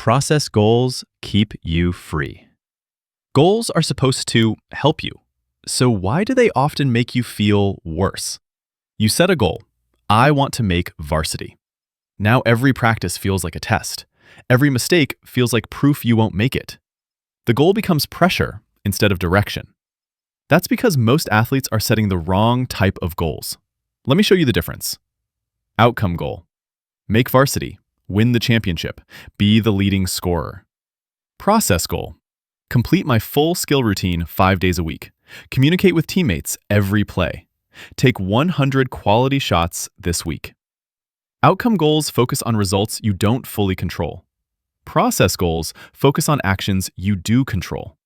Process goals keep you free. Goals are supposed to help you. So why do they often make you feel worse? You set a goal. I want to make varsity. Now every practice feels like a test. Every mistake feels like proof you won't make it. The goal becomes pressure instead of direction. That's because most athletes are setting the wrong type of goals. Let me show you the difference. Outcome goal. Make varsity. Win the championship. Be the leading scorer. Process goal. Complete my full skill routine 5 days a week. Communicate with teammates every play. Take 100 quality shots this week. Outcome goals focus on results you don't fully control. Process goals focus on actions you do control.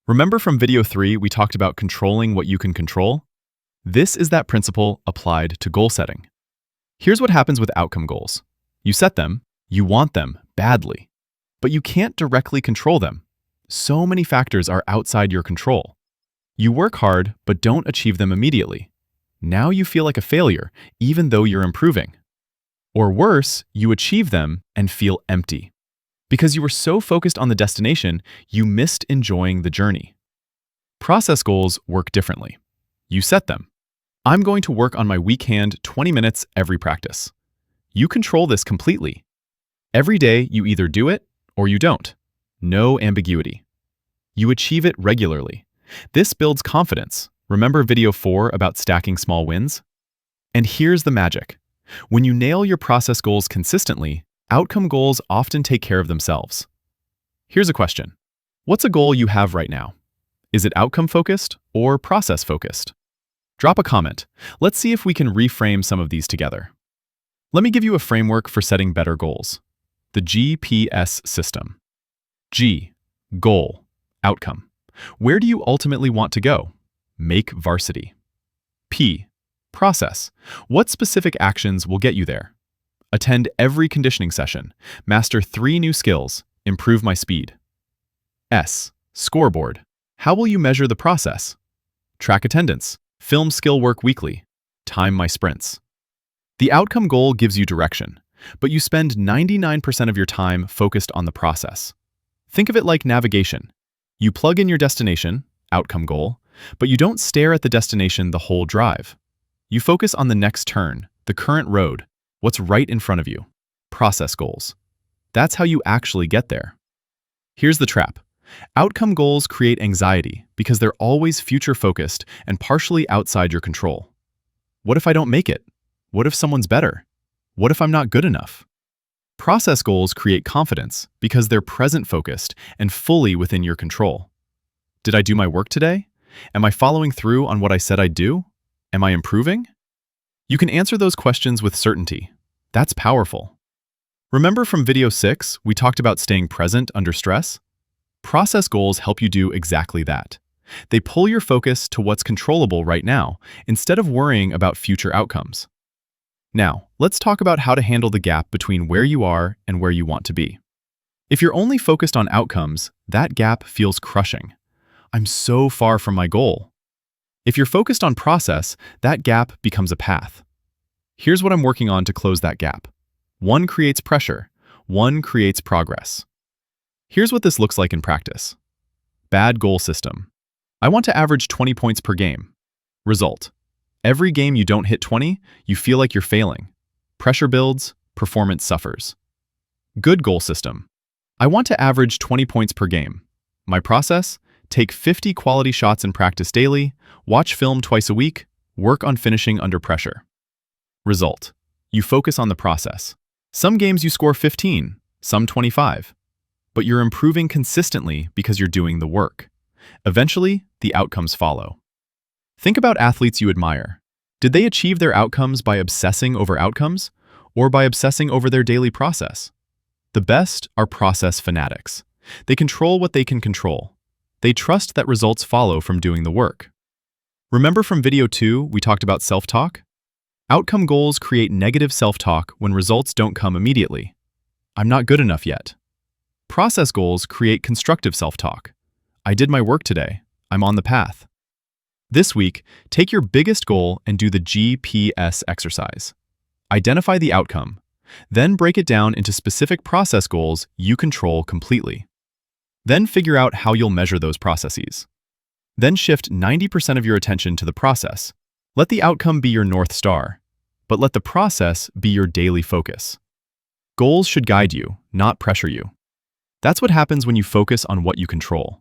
Remember from video 3 we talked about controlling what you can control? This is that principle applied to goal setting. Here's what happens with outcome goals. You set them, you want them badly, but you can't directly control them. So many factors are outside your control. You work hard, but don't achieve them immediately. Now you feel like a failure, even though you're improving. Or worse, you achieve them and feel empty. Because you were so focused on the destination, you missed enjoying the journey. Process goals work differently. You set them. I'm going to work on my weak hand 20 minutes every practice. You control this completely. Every day, you either do it or you don't. No ambiguity. You achieve it regularly. This builds confidence. Remember video 4 about stacking small wins? And here's the magic. When you nail your process goals consistently, outcome goals often take care of themselves. Here's a question. What's a goal you have right now? Is it outcome-focused or process-focused? Drop a comment. Let's see if we can reframe some of these together. Let me give you a framework for setting better goals. The GPS system. G. Goal. Outcome. Where do you ultimately want to go? Make varsity. P. Process. What specific actions will get you there? Attend every conditioning session. Master 3 new skills. Improve my speed. S. Scoreboard. How will you measure the process? Track attendance. Film skill work weekly. Time my sprints. The outcome goal gives you direction, but you spend 99% of your time focused on the process. Think of it like navigation. You plug in your destination, outcome goal, but you don't stare at the destination the whole drive. You focus on the next turn, the current road, what's right in front of you. Process goals. That's how you actually get there. Here's the trap. Outcome goals create anxiety because they're always future-focused and partially outside your control. What if I don't make it? What if someone's better? What if I'm not good enough? Process goals create confidence because they're present-focused and fully within your control. Did I do my work today? Am I following through on what I said I'd do? Am I improving? You can answer those questions with certainty. That's powerful. Remember from video 6, we talked about staying present under stress? Process goals help you do exactly that. They pull your focus to what's controllable right now instead of worrying about future outcomes. Now, let's talk about how to handle the gap between where you are and where you want to be. If you're only focused on outcomes, that gap feels crushing. I'm so far from my goal. If you're focused on process, that gap becomes a path. Here's what I'm working on to close that gap. 1 creates pressure, 1 creates progress. Here's what this looks like in practice. Bad goal system. I want to average 20 points per game. Result. Every game you don't hit 20, you feel like you're failing. Pressure builds, performance suffers. Good goal system. I want to average 20 points per game. My process? Take 50 quality shots in practice daily, watch film twice a week, work on finishing under pressure. Result. You focus on the process. Some games you score 15, some 25. But you're improving consistently because you're doing the work. Eventually, the outcomes follow. Think about athletes you admire. Did they achieve their outcomes by obsessing over outcomes, or by obsessing over their daily process? The best are process fanatics. They control what they can control. They trust that results follow from doing the work. Remember from video 2, we talked about self-talk? Outcome goals create negative self-talk when results don't come immediately. I'm not good enough yet. Process goals create constructive self-talk. I did my work today. I'm on the path. This week, take your biggest goal and do the GPS exercise. Identify the outcome. Then break it down into specific process goals you control completely. Then figure out how you'll measure those processes. Then shift 90% of your attention to the process. Let the outcome be your North Star, but let the process be your daily focus. Goals should guide you, not pressure you. That's what happens when you focus on what you control.